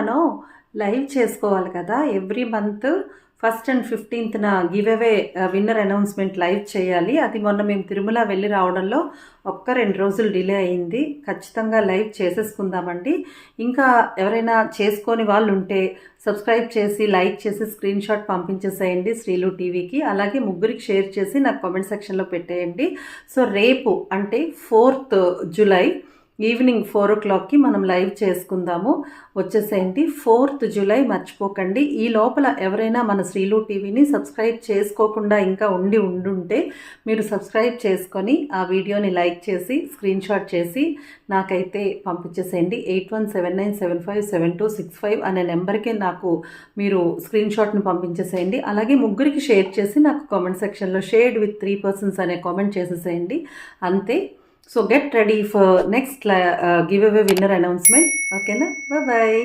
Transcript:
మనం లైవ్ చేసుకోవాలి కదా. Every month first and 15th give away winner announcement live చేయాలి. అది మొన్న మేము తిరుమల వెళ్ళి రావడంలో 1-2 రోజులు డిలే అయింది. ఖచ్చితంగా లైవ్ చేసేసుకుందామండి. ఇంకా ఎవరైనా చేసుకొని వాళ్ళు ఉంటే సబ్స్క్రైబ్ చేసి లైక్ చేసి స్క్రీన్ షాట్ పంపించేసేయండి శ్రీలు టీవీకి. అలాగే ముగ్గురికి షేర్ చేసి నాకు కామెంట్ సెక్షన్లో పెట్టేయండి. సో రేపు అంటే 4th జూలై ఈవినింగ్ 4 o'clockకి మనం లైవ్ చేసుకుందాము. వచ్చేసేయండి 4th జూలై మర్చిపోకండి. ఈ లోపల ఎవరైనా మన శ్రీలు టీవీని సబ్స్క్రైబ్ చేసుకోకుండా ఇంకా ఉండుంటే మీరు సబ్స్క్రైబ్ చేసుకొని ఆ వీడియోని లైక్ చేసి స్క్రీన్ షాట్ చేసి నాకైతే పంపించేసేయండి. 8179757265 అనే నెంబర్కి నాకు మీరు స్క్రీన్ షాట్ని పంపించేసేయండి. అలాగే ముగ్గురికి షేర్ చేసి నాకు కామెంట్ సెక్షన్లో షేర్డ్ విత్ 3 persons అనే కామెంట్ చేసేసేయండి. అంతే. So get ready for next giveaway winner announcement. Okay na? Bye bye.